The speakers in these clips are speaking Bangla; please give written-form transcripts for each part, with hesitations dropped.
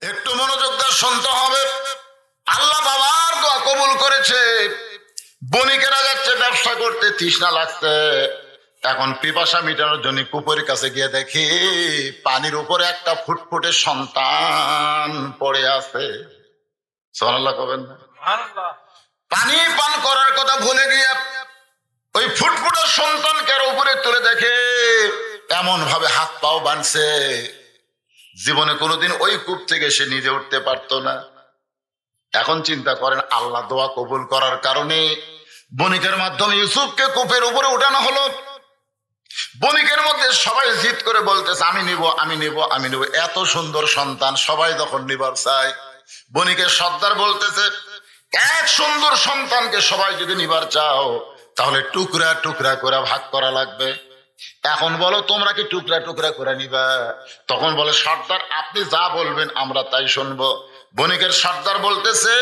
একটু মনোযোগ দিয়ে শুনতে হবে। আল্লাহ বাবার দোয়া কবুল করেছে। বণিকেরা যাচ্ছে ব্যবসা করতে, তৃষ্ণা লাগছে। এখন পিপাসা মিটানোর জন্য কুপুরের কাছে গিয়ে দেখি পানির উপরে একটা ফুটফুটে সন্তান পড়ে আছে। সুবহানাল্লাহ কবেন না? পানি পান করার কথা ভুলে গিয়ে ওই ফুটফুটে সন্তানকে উপরে তুলে দেখে এমন ভাবে হাত পাও বাঁধছে, জীবনে কোনোদিন ওই কূপ থেকে সে নিজে উঠতে পারতো না। এখন চিন্তা করেন, আল্লাহ দোয়া কবুল করার কারণে বণিকের মাধ্যমে ইউসুফকে কূপের উপরে উঠানো হলো। বণিকের মধ্যে সবাই জিদ করে বলতেছে আমি নিব, আমি নিব, আমি নিব। এত সুন্দর সন্তান সবাই যখন নিবার চায়, বণিকের সর্দার বলতেছে এক সুন্দর সন্তানকে সবাই যদি নিবার চাও তাহলে টুকরা টুকরা করে ভাগ করা লাগবে। এখন বলো তোমরা কি টুকরা টুকরা করে নিবা? তখন বলে সর্দার আপনি যা বলবেন আমরা তাই শুনবো। বণিকের সর্দার বলতেছে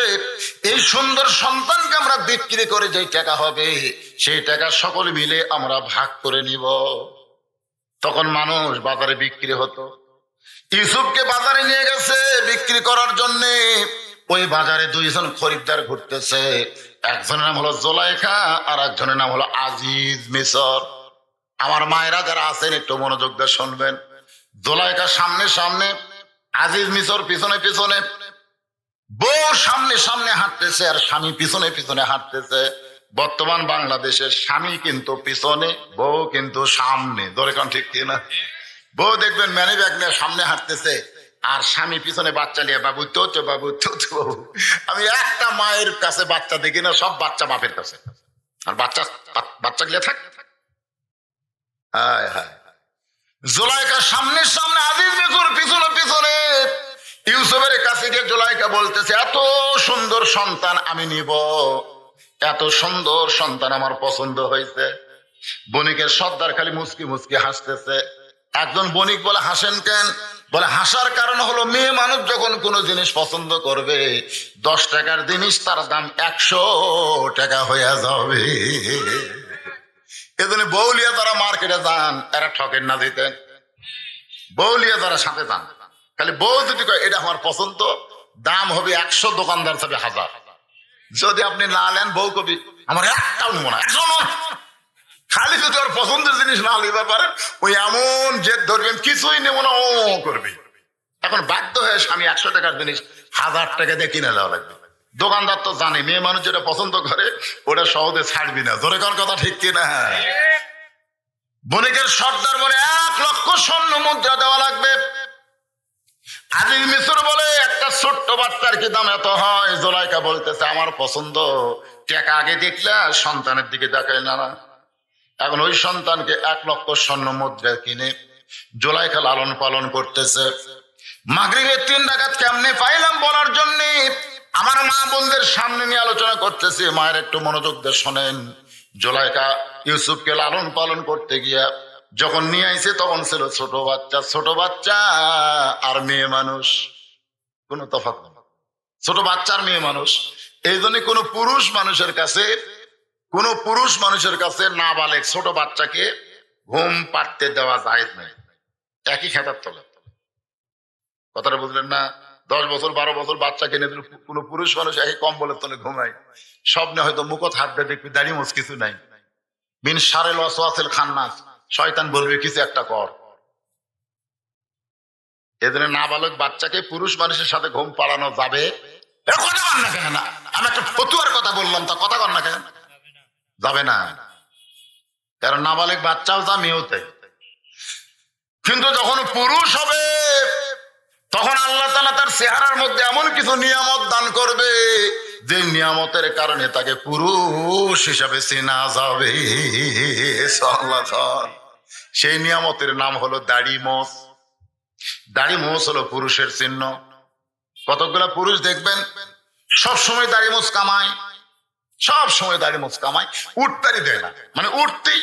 এই সুন্দর সন্তানকে আমরা বিক্রি করে যে টাকা হবে সেই টাকা সকলে মিলে আমরা ভাগ করে নিব। তখন মানুষ বাজারে বিক্রি হতো। ইউসুফকে বাজারে নিয়ে গেছে বিক্রি করার জন্য। ওই বাজারে দুইজন খরিদ্দার ঘুরতেছে। একজনের নাম হলো জোলাইখা আর একজনের নাম হলো আজিজ মিসর। আমার মায়েরা যারা আছেন একটু মনোযোগ দিয়ে শুনবেন। জোলাইখা সামনে সামনে, আজিজ মিসর পিছনে পিছনে। বউ সামনে সামনে হাঁটতেছে আর স্বামী পিছনে পিছনে হাঁটতেছে। বর্তমান বাংলাদেশের স্বামী কিন্তু পিছনে, বউ কিন্তু সামনে। ধরে কারণ ঠিক কিনা? বউ দেখবেন ম্যানি ব্যাগ নিয়ে সামনে হাঁটতেছে আর স্বামী পিছনে বাচ্চা নিয়ে বাবু তো বাবু তো বাবু। আমি একটা মায়ের কাছে বাচ্চা দেখি না, সব বাচ্চা বাপের কাছে। আর বাচ্চা গিয়ে থাক। হায় হায়। জোলাইকা সামনে সামনে, আজিজ মিসর পিছনে পিছনে। ইউসুফের কাছে গিয়ে জোলাইকা বলতেছে এত সুন্দর সন্তান আমি নিব, এত সুন্দর সন্তান আমার পছন্দ হয়েছে। বণিকের সর্দার খালি মুচকি মুচকি হাসতেছে। একজন বণিক বলে হাসেন কেন? বলে হাসার কারণ হলো মেয়ে মানুষ যখন কোনো জিনিস পছন্দ করবে 10 টাকার জিনিস তার দাম 100 টাকা হয়ে যাবে। এজন্য বউলিয়া যারা মার্কেটে যান এরা ঠকেন না দিতেন। বউলিয়া যারা সাথে যান, খালি বউ যদি কয় এটা আমার পছন্দ, দাম হবে 100, দোকানদার হবে 1000। যদি আপনি না নেন বউ কবি আমার একটাও নেব না, খালি যদি ওর পছন্দের জিনিস না নিতে পারেন ওই এমন জেদ ধরবেন কিছুই নেব না ও করবে। এখন বাধ্য হয়ে স্বামী 100 টাকার জিনিস 1000 টাকা দিয়ে কিনে দেওয়া লাগবে। দোকানদার তো জানে মেয়ে মানুষ যেটা পছন্দ করে ওটা সহজে ছাড়বি না। ধরে কোন কথা ঠিক কিনা? বণিকের সর্দার বলে 1 লক্ষ স্বর্ণ মুদ্রা দেওয়া লাগবে। আজিজ মিসর বলে একটা ছোট্ট বাচ্চার কি দাম এত হয়? জোলাইকা বলতেছে আমার পছন্দ, টাকা আগে দেখলে সন্তানের দিকে দেখায় না। এখন ওই সন্তানকে 1 লক্ষ স্বর্ণ মুদ্রা কিনে জোলাইকা লালন পালন করতেছে। মাগরিবের 3 রাকাত কেমনে পাইলাম বলার জন্য আমার মা বোনদের সামনে নিয়ে আলোচনা করতেছে। মায়ের একটু মনোযোগ দিয়ে শোনেন। জোলাইকা ইউসুফকে লালন পালন করতে গিয়া যখন নিয়ে আইছে তখন ছিল ছোট বাচ্চা। ছোট বাচ্চা আর মেয়ে মানুষ কোনো তফাৎ নেই। ছোট বাচ্চা আর মেয়ে মানুষ। এই জন্য কোনো পুরুষ মানুষের কাছে নাবালেগ ছোট বাচ্চাকে ঘুম পাড়তে দেওয়া জায়েজ নাই। একই খেতার তলে। কথাটা বুঝলেন না? 10 বছর 12 বছর বাচ্চা কিনে দিল কোনো পুরুষ মানুষ একই কম্বলের তলে ঘুমায়। স্বপ্নে হয়তো মুখত হাত দিয়ে দেখবি দাড়ি মোছ কিছু নাই। বিন শারেল ওয়াসওয়াসিল খান্নাস, শয়তান বলবে কিছু একটা কর। এজন্য নাবালক বাচ্চাকে পুরুষ মানুষের সাথে ঘুম পাড়ানো যাবে না। আমি একটা ফতুয়ার কথা বললাম, তা কথা কর না কেন? যাবে না। কারণ নাবালক বাচ্চাও তা মেয়েও তাই। কিন্তু যখন পুরুষ হবে তখন আল্লাহ তাআলা তার চেহারার মধ্যে এমন কিছু নিয়ামত দান করবে যে নিয়ামতের কারণে তাকে পুরুষ হিসাবে চেনা যাবে। সেই নিয়ামতের নাম হলো দাড়ি মোছ। দাড়ি মোছ হলো পুরুষের চিহ্ন। কতগুলা পুরুষ দেখবেন সবসময় দাড়ি মোছ কামায়, সব সময় দাড়ি মোছ কামায়, উঠতারি দেয় না, মানে উঠতেই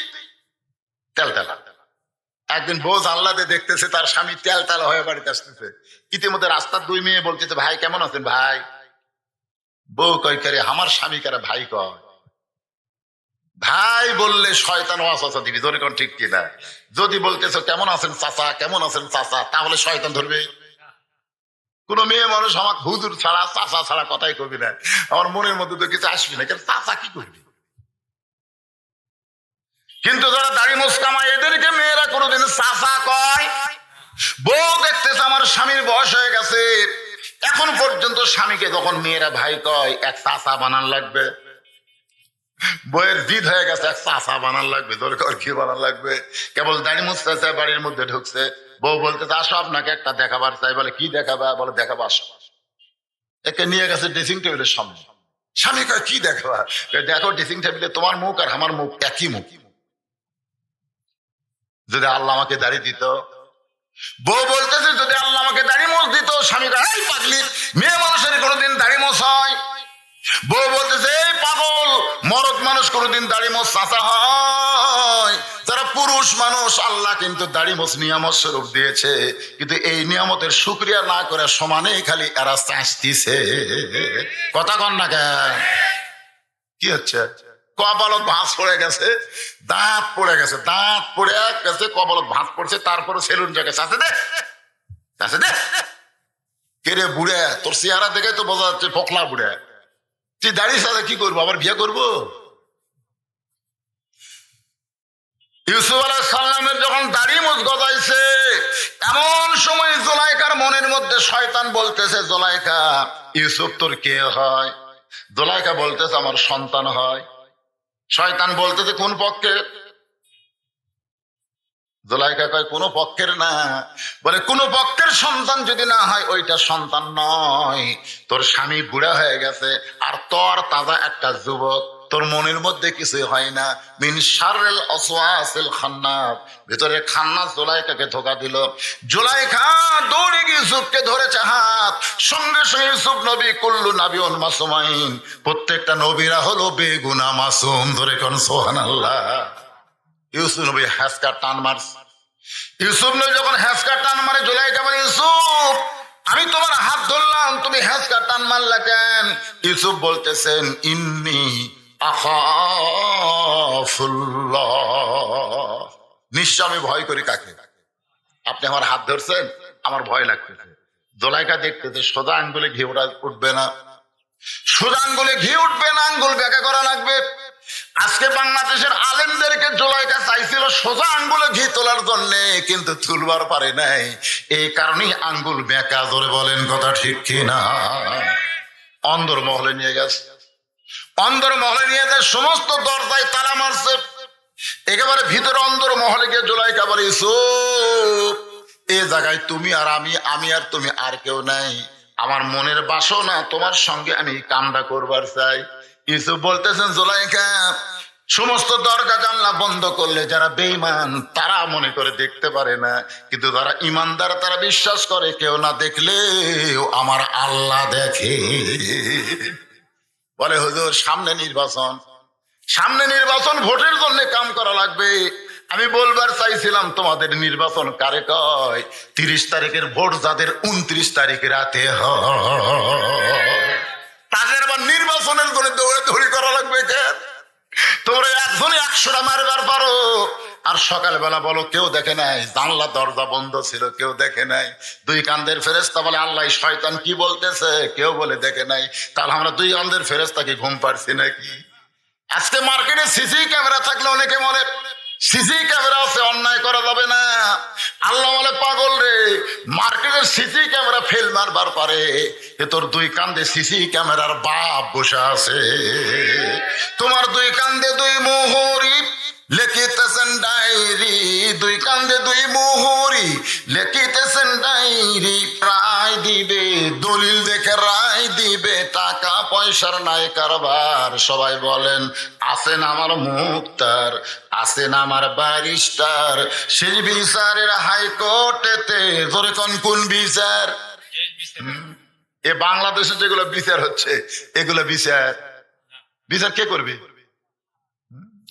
তেল তেলা। একদিন বউ জানলাতে দেখতেছে তার স্বামী তেল তেলা হয়ে বাড়িতে আসতেছে। ইতিমধ্যে রাস্তার 2 মেয়ে বলতেছে ভাই কেমন আছেন ভাই? বউ কয় করে আমার স্বামী কারা ভাই কয়? ভাই বললে শয়তান ওয়াসওয়াসা দিবি। ধরে কোন ঠিক কিনা? যদি বলতেছো কেমন আছেন চাচা, কেমন আছেন চাচা, তাহলে শয়তান ধরবে। কোন মেয়ে মানুষ আমাকে হুজুর ছাড়া চাচা ছাড়া কথাই কবি না, আমার মনের মধ্যে তো কিছু আসবি না, কেন চাচা কি করবি? কিন্তু যারা দাড়ি মুসকামায় এদেরকে মেয়েরা কোনোদিন চাচা কয়। বউ দেখতেছে আমার স্বামীর বয়স হয়ে গেছে, এখন পর্যন্ত স্বামীকে যখন মেয়েরা ভাই কয় এক চাচা বানান লাগবে, বইয়ের জিদ হয়ে গেছে এক চাচা বানান লাগবে, দরকার কি বানান লাগবে? কেবল দাড়ি মুছতেছে, বাড়ির মধ্যে ঢুকছে, বউ বলতেছে আসো আপনাকে একটা দেখাবার চাই। বলে কি দেখাবা? বলে দেখাবো আসো। একে নিয়ে গেছে ড্রেসিং টেবিলের সামনে। স্বামী কয় কি দেখাবা? দেখো ড্রেসিং টেবিলে তোমার মুখ আর আমার মুখ একই মুখ, যদি আল্লাহ আমাকে দাড়ি দিত। বউ বলতেছে যদি আল্লাহ আমাকে দাড়ি মোছ দিত। স্বামী কয় এই পাগলি, মেয়ে মানুষের কোনোদিন দাড়ি মোছ হয়? বউ বলতেছে এই পাগল, মরদ মানুষ কোনোদিন দাড়ি মোছ চাচা হয়? যারা পুরুষ মানুষ আল্লাহ কিন্তু দাড়ি মোছ নিয়ামত স্বরূপ দিয়েছে, কিন্তু এই নিয়ামতের শুকরিয়া না করে সমানে খালি এরা চাষতিছে। কথা কন না কেন? কি হচ্ছে? কপালত ভাঁজ পড়ে গেছে, দাঁত পড়ে গেছে, দাঁত পড়ে গেছে, কপালত ভাঁজ পড়ছে, তারপরে সেলুন জায়গায় চাষে দে চাষে দে। কে রে বুড়ে, তোর চেহারা দেখে তো বোঝা যাচ্ছে ফোকলা বুড়ে, তুই দাড়ির সাথে কি করবো? আবার বিয়ে করবো? ইউসুফ আলাইহিস সালামের যখন দাড়ি মুছ গজাইছে, এমন সময় জুলাইখার মনের মধ্যে শয়তান বলতেছে জুলাইখা ইউসুফ তোর কে হয়? জুলাইখা বলতেছে আমার সন্তান হয়। শয়তান বলতেছে কোন পক্ষের? জুলাইখা কয় কোন পক্ষের না। বলে কোন পক্ষের সন্তান যদি না হয় ওইটা সন্তান নয়, তোর স্বামী বুড়া হয়ে গেছে আর তোর তাজা একটা যুবক, তোর মনের মধ্যে কিছু হয় না। মিন শাররিল ওয়াসওয়াসিল খান্নাস, ভিতরে খান্নাস জুলাইখাকে ধোঁকা দিল। জুলাইখা দৌড়ে গিয়ে ইউসুফকে ধরেছে হাত, সঙ্গে সঙ্গে ইউসুফ নবী কুল্লু নাবিয়ুন মাসুমাইন, প্রত্যেকটা নবীরা হলো বেগুনা মাসুম। ধরে কোন সুবহানাল্লাহ। ইউসুফ নবী হ্যাঁচকা টান মারছে। ইউসুফ নবী যখন হ্যাঁচকা টান মারে, জুলাইখা বলে ইউসুফ আমি তোমার হাত ধরলাম, তুমি হ্যাঁচকা টান মারলা কেন? ইউসুফ বলতেছেন ইন্নী আখাফুল্লাহ, নিশ্চয় আমি ভয় করি কাকে? আপনি আমার হাত ধরছেন, আমার ভয় লাগতেছে। জুলাইখা দেখতেছে সোজা আঙ্গুলে ঘি উঠবে না, সোজা আঙ্গুলে ঘি উঠবে না, আঙ্গুল ব্যাকা করা লাগবে। আজকে বাংলাদেশের আলেমদেরকে জুলাইখা চাইছিল সোজা আঙ্গুলে ঘি তোলার জন্য, কিন্তু তুলবার পারে নাই, এই কারণেই আঙ্গুল বেঁকা। ধরে বলেন কথা ঠিক কিনা? অন্দর মহলে নিয়ে গেছে, অন্দর মহলে নিয়ে যায়, সমস্ত দরজায় তালা মারছে। একেবারে ভিতরে অন্দর মহলে গিয়ে জুলাইখা বলে ইউসুফ এ জায়গায় তুমি আর আমি, আমি আর তুমি, আর কেউ নাই। আমার মনের বাসনা তোমার সঙ্গে আমি কামটা করবার চাই। ইউসুফ বলতেছেন জুলাইখা সমস্ত দরজা জানলা বন্ধ করলে যারা বেঈমান তারা মনে করে দেখতে পারে না, কিন্তু যারা ইমানদার তারা বিশ্বাস করে কেউ না দেখলেও আমার আল্লাহ দেখে। বলে হুজুর সামনে নির্বাচন, সামনে নির্বাচন, ভোটের জন্য কাম করা লাগবে। আমি বলবার চাইছিলাম তোমাদের নির্বাচন কারে কয়? 30 তারিখের ভোট যাদের 29 তারিখে রাতে হয়, তাদের আবার নির্বাচনের জন্য দৌড়াদৌড়ি করা লাগবে কেন? তোমরা একজনই 100টা মারবার পারো, আর সকালবেলা বলো কেউ দেখে নাই, জানলা দরজা বন্ধ ছিল, কেউ দেখে নাই। দুই কান্দের ফেরেশতা বলে আল্লাহ শয়তান কি বলতেছে, কেউ বলে দেখে নাই। তাহলে আমরা দুই কান্দের ফেরেশতাকে ঘুম পাড়ছি নাকি? আজকে মার্কেটে সিসি ক্যামেরা থাকলে অনেকে বলে সিসি ক্যামেরা আছে অন্যায় করা যাবে না। আল্লাহ বলে পাগল রে, মার্কেটের সিসি ক্যামেরা ফেল মারবার পারে, এ তোর দুই কান্দে সিসি ক্যামেরার বাপ বসে আছে। তোমার দুই কান্দে দুই মোহরি লিখিতেছেন ডায়েরি, দুই কান্দে দুই মোহরি লিখিতেছেন ডায়েরি। রায় দিবে, দলিল দেখে রায় দিবে, টাকা পয়সার নাই কারবার। সবাই বলেন আছেন আমার মুক্তার, আছেন আমার ব্যারিস্টার, সেই বিচারের হাইকোর্টেতে। ধরে কোন বিচার? এ বাংলাদেশে যেগুলো বিচার হচ্ছে এগুলো বিচার, বিচার কে করবে?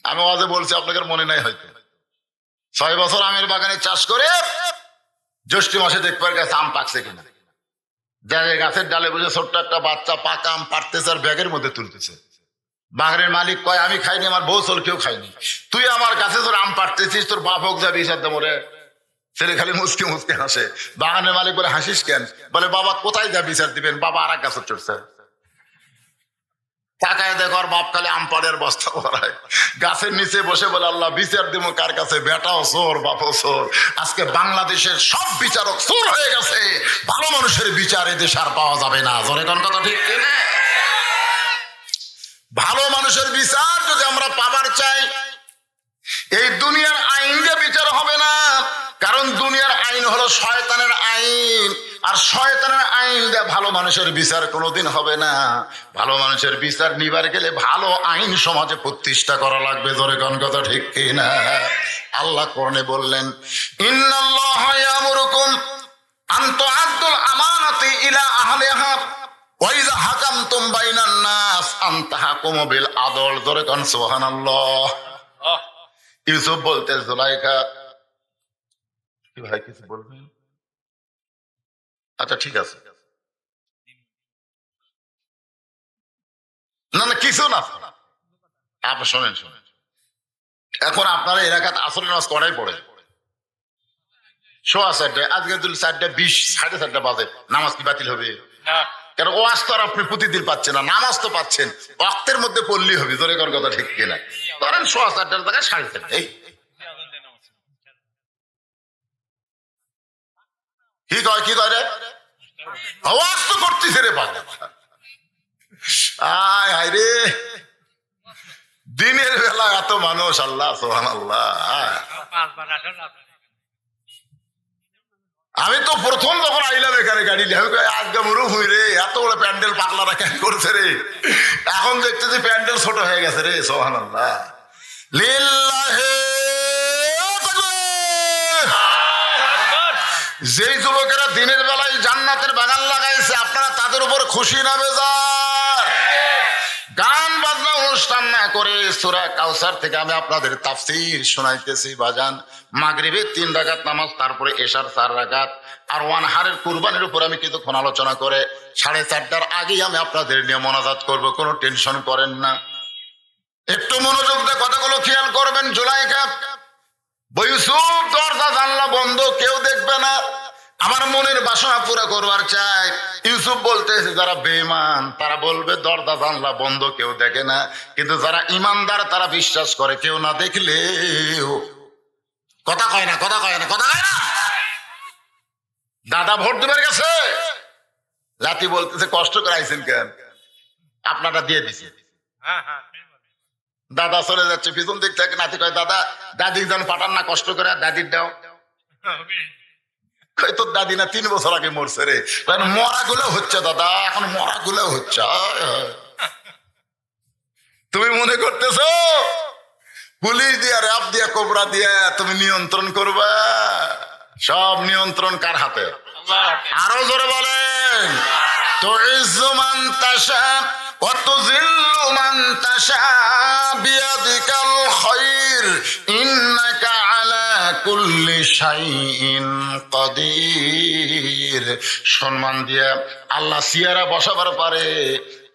আমি আজে বলছি, আপনাদের মনে নাই হয়তো, 6 বছর আমের বাগানে চাষ করে জ্যৈষ্ঠ মাসে দেখবার গেছে আম পাকছে কিনা। গাছের ডালে বুঝে ছোট্ট একটা বাচ্চা পাকা আম পাড়তেছে আর ব্যাগের মধ্যে তুলতেছে। বাগানের মালিক কয় আমি খাইনি, আমার বউ চল কেউ খাইনি, তুই আমার কাছে তোর আম পাড়তেছিস, তোর বাপ হোক যাবি সাথে মরে। ছেলে খালি মুসকে মুসকে হাসে। বাগানের মালিক বলে হাসিস কেন? বলে বাবা কোথায় যা বিচার দিবেন? বাবা আর এক গাছে চড়ছে। তাকায় দেখো আর বাপ খালি আমপাড়ের বস্তা ভরায়, গাছের নিচে বসে বলে আল্লাহ বিচার দিব কার কাছে? বেটাও চোর, বাপও চোর। আজকে বাংলাদেশের সব বিচারক চোর হয়ে গেছে। ভালো মানুষের বিচার এ দেশে আর পাওয়া যাবে না। জোরে কোন কথা ঠিক কিনা? ভালো মানুষের বিচার যদি আমরা পাবার চাই, এই দুনিয়ার আইন দিয়ে বিচার হবে না। কারণ দুনিয়ার আইন হলো শয়তানের আইন, আর শয়তানের আইন দিয়ে ভালো মানুষের বিচার কোনোদিন হবে না। ভালো মানুষের বিচার নিবার গেলে ভালো আইন সমাজে প্রতিষ্ঠা করা লাগবে। জোরে কোন কথা ঠিক কিনা? আল্লাহ কোরআনে বললেন, ইন্নাল্লাহা ইয়ামুরুকুম আন তুআদ্দুল আমানাতি ইলা আহলিহা ওয়া ইযা হাকামতুম বাইনান নাস আন তাহকুমু বিল আদল। জোরে কোন সুবহানাল্লাহ। ইউসুফ বলতে জুলাইখা, কি ভাই কিছু বলবেন? আচ্ছা ঠিক আছে, না না কিছু না, আপনি শোনেন শোনেন। এখন আপনারা এলাকাতে আসরের নামাজ কড়াই পড়ে সোয়া 4টায়, আজকে যদি 4:20 4:30 বাজে, নামাজ কি বাতিল হবে? কেন? ওয়াজ তো আর আপনি প্রতিদিন পাচ্ছেন না, নামাজ তো পাচ্ছেন, ওয়াক্তের মধ্যে পড়লেই হবে। জোরে কর কথা ঠিক কিনা? ধরেন সোয়া 4টার জায়গায় 4:30। কি কয় কি কয় রে? আওয়াজ তো করতেছে রে বাবা। আয় হায় রে, দিনের বেলা এত মানুষ, আল্লাহ সুবহানাল্লাহ। আমি তো প্রথম যখন আইলাম এখানে গাড়ি আজকে মরু হুই রে, এত বড় প্যান্ডেল পাগলারা কেন করছে রে। এখন দেখতেছি প্যান্ডেল ছোট হয়ে গেছে রে। সুবহানাল্লাহ, লিল্লাহি। যেই যুবকেরা দিনের বেলায় জান্নাতের বাগান লাগাইছে, আপনারা তাদের উপর খুশি না বেজার? গান বাজনা অনুষ্ঠান না করে সূরা কাউসার থেকে আমি আপনাদের তাফসীর শোনাইতেছি বাজান। মাগরিবের 3 রাকাত নামাজ, তারপরে এশার 4 রাকাত, আর ওয়ানহারের কুরবানির উপর আমি কিছুক্ষণ আলোচনা করে 4:30টার আগেই আমি আপনাদের নিয়ে মোনাজাত করব। কোনো টেনশন করেন না, একটু মনোযোগ দিয়ে কথাগুলো খেয়াল করবেন। জুলাইখা ইউসুফ দরজা জানলা বন্ধ, কেউ দেখবে না, আমার মনের বাসনা পুরা করবার চাই। ইউসুফ বলতেছে যারা বেঈমান তারা বলবে দরজা জানলা বন্ধ, কেউ দেখে না, কিন্তু যারা ইমানদার তারা বিশ্বাস করে কেউ না দেখলেও। কথা কয় না, কথা কয় না, কথা কয় না। দাদা ভোট দিবার গেছে, লাতি বলতেছে কষ্ট করে আইছেন কেন? আপনারা দিয়ে দিছে। দাদা চলে যাচ্ছে, পিছন দিক থেকে নাতি কয় দাদা দাদির যেন পাঠান না, কষ্ট করে দাদির দাও। তোর দাদি না 3 বছর আগে মরছে রে। মরা গুলো হচ্ছে দাদা, এখন মরা গুলো হচ্ছে। তুমি মনে করতেছো পুলিশ দিয়া, র্যাব দিয়া, কোবরা দিয়া তুমি নিয়ন্ত্রণ করবা? সব নিয়ন্ত্রণ কার হাতে? আরো জোরে বলেন। তো ইজ্জুমান তাশা ওয়া তুযিল্লু মান তাশা বিয়াদিকাল খায়র ইন্নাকা আলা কুল্লি শাইইন কাদির। সম্মান দিয়ে আল্লাহ চেয়ারে বসাবার পারে,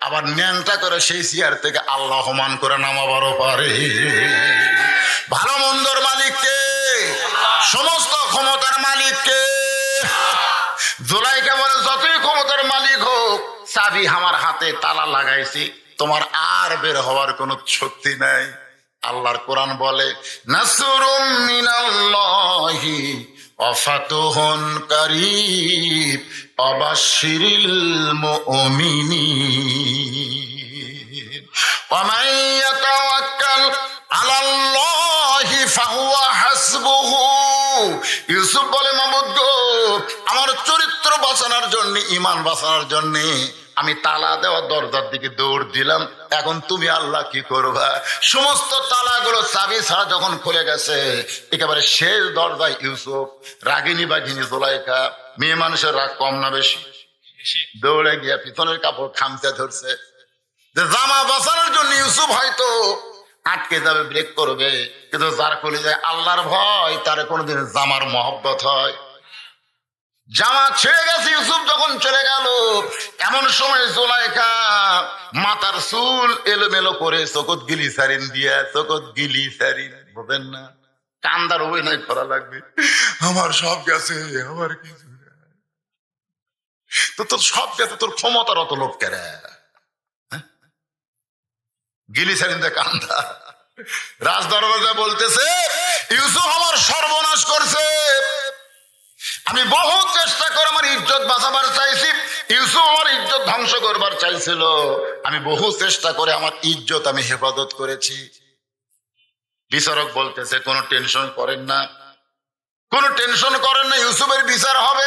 আবার ন্যাংটা করে সেই চেয়ার থেকে আল্লাহ মান করে নামাবারও পারে। ভালো মন্দর মালিককে, সমস্ত ক্ষমতার মালিককে। জুলাইখা বলে যতই ক্ষমতার মালিক হোক, চাবি আমার হাতে, তালা লাগাইছি, তোমার আর বের হওয়ার কোন শক্তি নাই। আল্লাহর কোরআন বলে নাসরুম মিনাল্লাহি ওয়া ফাতুহুন কারীব ওয়াবাশশিরিল মুমিনিন ওয়া মান ইয়াতাওয়াক্কাল আলাল্লাহি ফাহুয়া হাসবুহু। ইউসুফ বলে মাবুদ গো, আমার চরিত্র বাঁচানোর জন্য, ঈমান বাঁচানোর জন্য আমি তালা দেওয়া দরজার দিকে দৌড় দিলাম, এখন তুমি আল্লাহ কি করবা? সমস্ত তালাগুলো চাবি ছাড়া যখন খুলে গেছে, একেবারে শেষ দরজায় ইউসুফ। রাগিনী বাঘিনী জুলাইখা, মেয়ে মানুষের রাগ কম না বেশি? দৌড়ে গিয়ে পিছনের কাপড় খামচে ধরছে, যে জামা বাঁচানোর জন্য ইউসুফ হয়তো আটকে যাবে, ব্রেক করবে, কিন্তু যার করে যায় আল্লাহর ভয়, তার কোনোদিন জামার মহব্বত হয়? জামা ছেড়ে গেছে ইউসুফ যখন চলে গেল, এমন সময় জুলাইখা মাথার চুল এলোমেলো করে চোখত গ্লিসারিন দিয়া, চোখত গ্লিসারিন বোঝেন না, কান্দার অভিনয় করা লাগবে, আমার সব গেছে, আমার কিছু নাই। তো তোর সব গেছে, তোর ক্ষমতার অত লোক কেরে গিলি সারিন্দা কান্দা। রাজ দরবাজা বলতেছে, ইউসুফ আমার সর্বনাশ করছে, আমি বহু চেষ্টা করে আমার ইজ্জত বাঁচাবার চাইছি, ইউসুফ আমার ইজ্জত ধ্বংস করবার চাইছিল, আমি বহু চেষ্টা করে আমার ইজ্জত আমি হেফাজত করেছি। বিচারক বলতেছে, কোনো টেনশন করেন না, কোনো টেনশন করেন না, ইউসুফের বিচার হবে,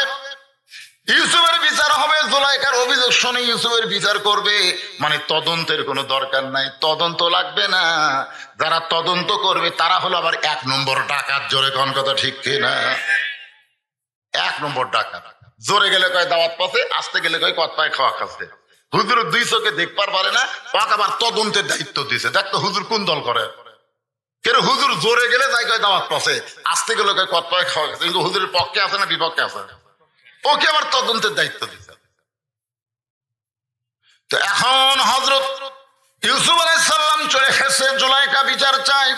ইউসুফের বিচার হবে। জুলাইখার অভিযোগ শুনে ইউসুফের বিচার করবে, মানে তদন্তের কোনো দরকার নাই, তদন্ত লাগবে না। যারা তদন্ত করবে তারা হলো আবার 1 নম্বর ডাকাত। জোরে কোন কথা ঠিক কিনা? 1 নম্বর ডাকাত। জোরে গেলে কয় দাওয়াত পাচ্ছে, আসতে গেলে কয় কত পায় খাওয়া খাচ্ছে। হুজুর 2 চোখে দেখবার পারে না, ওকে আবার তদন্তের দায়িত্ব দিছে। দেখতো হুজুর কোন দল করে, কেন হুজুর জোরে গেলে যাই কয় দাওয়াত পাচ্ছে, আসতে গেলে কয় কত পায় খাওয়া খাচ্ছে। কিন্তু হুজুরের পক্ষে আছে না বিপক্ষে আছে, ওকে আবার তদন্তের দায়িত্ব দিচ্ছে। তো এখন হযরত ইউসুফ আলাইহিস সালাম চলে এসেছে, জুলাইখা বিচার চায়।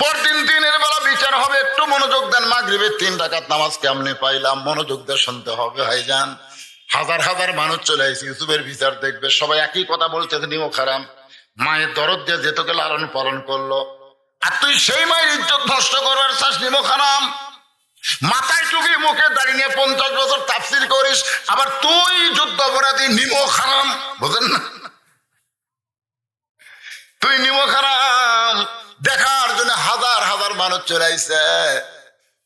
পরদিন দিনের বেলা বিচার হবে, একটু মনোযোগ দেন। মাগরিবের 3 রাকাত নামাজ কেমনে পাইলাম, মনোযোগ দিয়ে শুনতে হবে ভাইজান। হাজার হাজার মানুষ চলে আসছে ইউসুফের বিচার দেখবে, সবাই একই কথা বলতেছে, নিমক হারাম, মায়ের দরদ দিয়ে যে তোকে লালন পালন করলো, আর তুই সেই মায়ের ইজ্জত নষ্ট করবার চাস, নিমক হারাম। মাথায় টুপি মুখে দাঁড়িয়ে নিয়ে 50 বছর তাফসীর করিস, আবার তুই যুদ্ধ অপরাধী, নিমক হারাম। বুঝেন না, তুই নিমক হারাম। দেখার জন্য হাজার হাজার মানুষ চলে আইছে।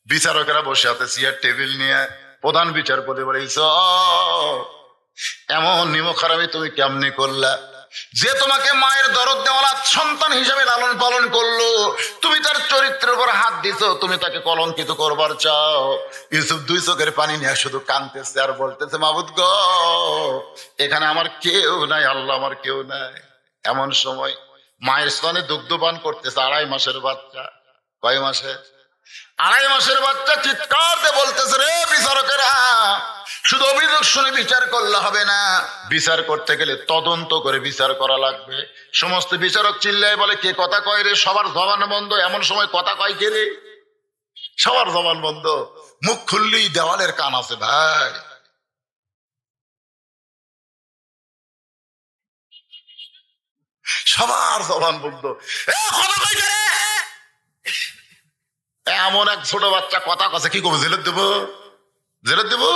বিচারকেরা বসে আছে চেয়ার টেবিল নিয়ে। প্রধান বিচারপতি বলেছ, এমন নিমক হারামি তুমি কেমনি করলা, যে তোমাকে মায়ের দরদ দেওয়ালা সন্তান হিসেবে লালন পালন করলো, তুমি তার চরিত্রের উপর হাত দিছো, তুমি তাকে কলঙ্কিত করবার চাও। ইউসুফ 2 চোখের পানি নিয়ে শুধু কাঁদতেছে আর বলতেছে, মাবুদ গো, এখানে আমার কেউ নাই, আল্লাহ আমার কেউ নাই। এমন সময় মায়ের স্তনে দুগ্ধপান করতেছে 2.5 মাসের বাচ্চা। কয় মাসে? 2.5 মাসের বাচ্চা চিৎকার দিয়ে বলতেছে, রে বিচারকেরা, শুধু অভিযোগ শুনে বিচার করলে হবে না, বিচার করতে গেলে তদন্ত করে বিচার করা লাগবে। সমস্ত বিচারক চিল্লায় বলে, কে কথা কয় রে? সবার জবান বন্ধ। এমন সময় কথা কয় কে রে? সবার জবান বন্ধ, মুখ খুললেই দেওয়ালের কান আছে ভাই। সবার জবান বন্ধ, এমন এক ছোট বাচ্চা কথা কছে, কি করবো? জেলে দেবো, জেলে দেবো।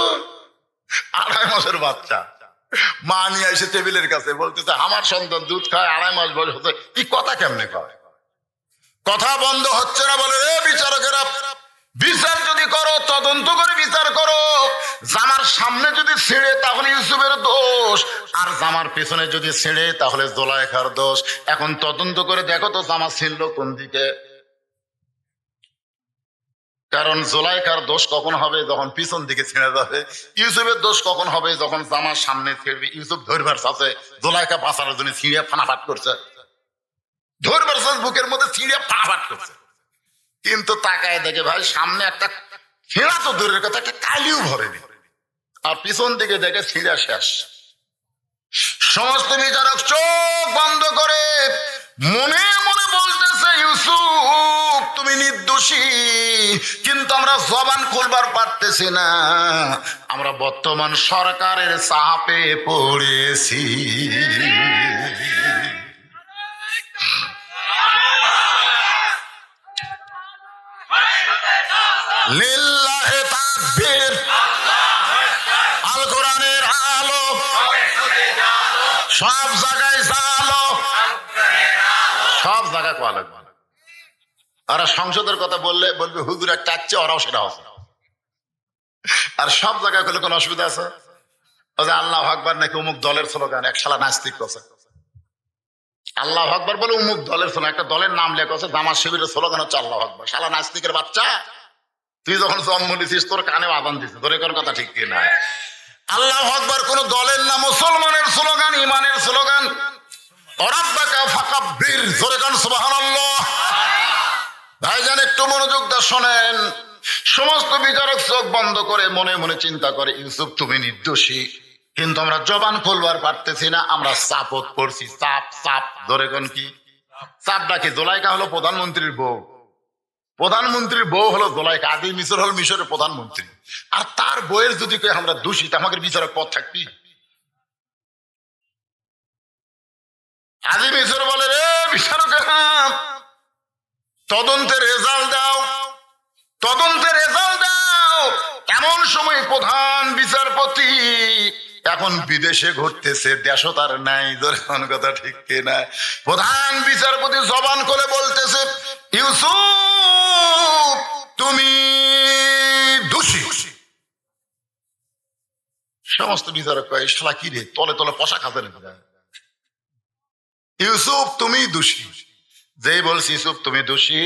2.5 মাসের বাচ্চা, মা নিয়ে এসে টেবিলের কাছে বলতেছে, আমার সন্তান দুধ খায়, 2.5 মাস বয়স হচ্ছে, কি কথা কেমনে কয়? কথা বন্ধ হচ্ছে না। বলে, এ বিচারকেরা, বিচার যদি করো, তদন্ত করে বিচার করো। জামার সামনে যদি ছেড়ে তাহলে ইউসুফের দোষ, আর জামার পেছনে যদি ছেড়ে তাহলে জুলাইখার দোষ। এখন তদন্ত করে দেখো তো জামা ছিঁড়লো কোন দিকে। কারণ জুলাইখার দোষ কখন হবে? যখন পিছন দিকে ছেড়ে যাবে। ইউসুফের দোষ কখন হবে? যখন জামার সামনে ছেড়বে। ইউসুফ ধরবার আছে, জুলাইখা বাঁচানোর জন্য ছিঁড়ে ফানাফাট করছে, ধরবার বুকের মধ্যে ছিঁড়ে ফানাফাট করছে। কিন্তু তাকায় দেখে ভাই, সামনে একটা ছেঁড়া তো দূরের কথা, একটা কালিও ভরেনি, আর পিছন দিকে দেখে ছিঁড়া শেষ। সমস্ত বিচারক চোখ বন্ধ করে মনে মনে বলতেছে, ইউসুফ তুমি নির্দোষী, কিন্তু আমরা জবান খুলবার পারতেছি না, আমরা বর্তমান সরকারের চাপে পড়েছি। লিল্লাহে তাকবীর, আল কোরআনের আলো সব জায়গায় জালো, সব জায়গায় কোয়া লাগবে। আর সংসদের কথা বললে বলবে, হুজুর একটা আছে, ওরাও সেটা আছে। আর সব জায়গায় করলে কোনো অসুবিধা আছে? আল্লাহ আকবার নাকি অমুক দলের স্লোগান, এক শালা নাস্তিক কথা। আল্লাহ আকবার বলে অমুক দলের স্লোগান, একটা দলের নাম লেখা আছে, জামাত শিবিরের স্লোগান হচ্ছে আল্লাহ আকবার। শালা নাস্তিকের বাচ্চা, তুই যখন জন্ম নিছিস তোর কানে আযান দিছিস, তোর কোন কথা ঠিক কিনা? আল্লাহ আকবার কোন দলের না, মুসলমানের স্লোগান, ইমানের স্লোগান। রাব্বাকা ফাকাব্বির, জোরে কান সুবহানাল্লাহ। ভাইজান একটু মনোযোগ দিয়ে শোনেন। সমস্ত বিচারক চোখ বন্ধ করে মনে মনে চিন্তা করে, ইউসুফ তুমি নির্দোষী, কিন্তু আমরা জবান খুলবার পারতেছি না, আমরা চাপত পড়ছি। চাপ চাপ, ধরে কোন কি চাপ? ডাকি জুলাইখা হলো প্রধানমন্ত্রীর বউ, প্রধানমন্ত্রীর বউ হলো জোলাইখা, আদি মিশর হল মিশরের প্রধানমন্ত্রী, আর তার বইয়ের যদি কেউ আমরা দোষী, আমাদের বিচারক পথ থাকবি? আদি মিশর বলে, রে বিচারক, তদন্তের রেজাল্ট দাও, তদন্তের রেজাল্ট দাও। এমন সময় প্রধান বিচারপতি এখন বিদেশে ঘুরতেছে, দেশও তার নাই, ধরেন কথা ঠিক কিনা? প্রধান বিচারপতি জবান করে বলতেছে, ইউসুফ তুমি দোষী। সমস্ত বিচারক কয়, শালা কি রে, তলে তলে পশা খাতে না, ইউসুফ তুমি দোষী। যেই বলছি ইউসুফ তুমি দোষী,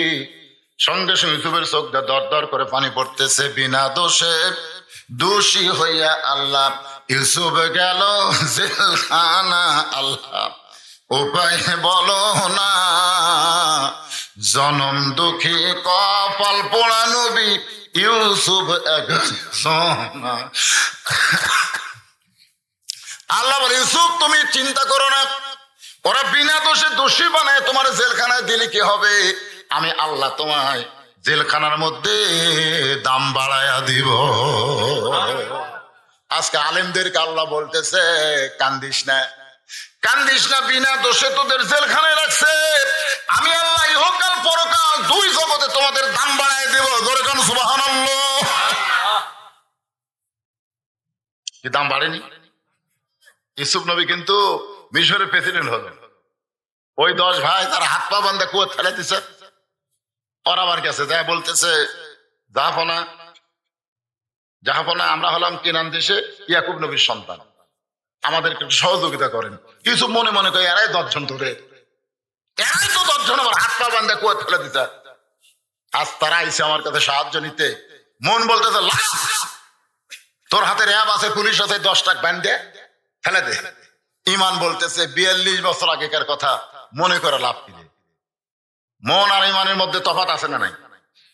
সঙ্গে সঙ্গে ইউসুফের চোখ দিয়ে দর দর করে পানি পড়তেছে। বিনা দোষে দোষী হইয়া আল্লাহ ইউসুফ গেল জেলখানা, আল্লাহ উপায় বলো না, জনম দুঃখী কপাল পোড়া নবী ইউসুফ আল্লাহ বলে, ইউসুফ তুমি চিন্তা করো না, ওরা বিনা দোষে দোষী বানায় তোমার জেলখানায় দিলে কি হবে? আমি আল্লাহ তোমায় জেলখানার মধ্যে দাম বাড়ায়া দিব। আজকে আলেমদেরকে আল্লাহ বলতেছে, কান্দিস না, কান্দিস না, বিনা দোষে তোদের জেলখানায় রাখছে, আমি আল্লাহ ইহকাল পরকাল দুই জগতে তোমাদের দাম বাড়ায় দেব। জোরে কোন সুবহানাল্লাহ। কি দাম বাড়েনি? ইউসুফ নবী কিন্তু মিশরের প্রেসিডেন্ট হলেন, ওই 10 ভাই তার হাত পা বান্ধা কুয়ো ফেলে দিছে। ওর আবার গেছে যা বলতেছে, জাহাপনা আমরা হলাম কেনান দেশে ইয়াকুব নবীর সন্তান, আমাদেরকে সহযোগিতা করেন। ইউসুফ মনে মনে করে, এরাই 10 জন ধরে, এরাই তো 10 জন আমার হাত পা বান্ধা কুয়ো ফেলে দিছে, আজ তারা আইসে আমার কাছে সাহায্য নিতে। মন বলতেছে, লাভ, তোর হাতে র্যাব আছে, পুলিশ আছে, 10 টাকা ব্যান্ডে ফেলে দে। ইমান বলতেছে 42 বছর আগেকার কথা মনে করে লাভ কি? মন আর ইমানের মধ্যে তফাৎ আছে না নাই?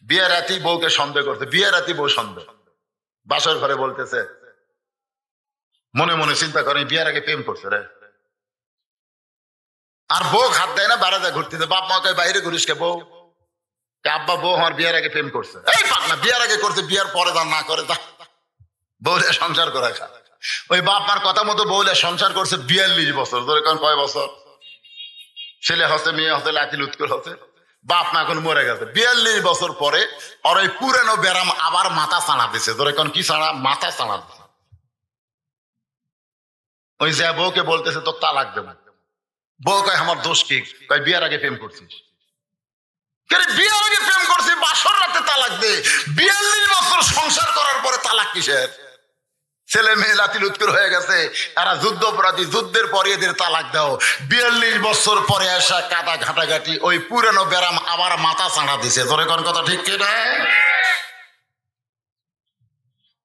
বিয়ের রাতি বউকে সন্দেহ করতে, বিয়ের রাতি বউ সন্দেহ, বাসর ঘরে বলতেছে, মনে মনে চিন্তা করে বিয়ের আগে প্রেম করছে রে, আর বউ হাত দেয় না, বেড়া যায় ঘুরতেছে। বাপ মা কয় বাইরে ঘুরিস কে? বউ আব্বা বউ আমার বিয়ের আগে প্রেম করছে। এই পাগলা, বিয়ের আগে করছে, বিয়ের পরে যা না করে যা, বউরে সংসার করে খা। ওই বাপ মার কথা মতো বউলে সংসার করছে 42 বছর ধরে। কারণ কয় বছর? ছেলে হচ্ছে, মেয়ে হচ্ছে, লাঠি লুৎকুর হচ্ছে, বাপ মা এখন মরে গেছে। 42 বছর পরে আর ওই পুরানো ব্যারাম আবার মাথা চাড়া দিছে। ধরে কারণ কি চাড়া? মাথা চাড়া দিছে। ওই যে বউকে বলতেছে তোর তালাক দেব। বউ কয় আমার দোষ কি? কয় বিয়ের আগে প্রেম করছিস। বিয়ের আগে প্রেম করছি, বাসর রাতে তালাক দে। 42 বছর সংসার করার পরে তালাক কিসের? ছেলে মেয়ে লাতি লুৎকুর হয়ে গেছে, এরা যুদ্ধ অপরাধী, যুদ্ধের পরে এদের তালাক দাও। 42 বছর পরে আসা কাদা ঘাটাঘাটি, ওই পুরানো ব্যারাম আবার মাথা চাড়া দিছে। ধরে কোন কথা ঠিক কিনা?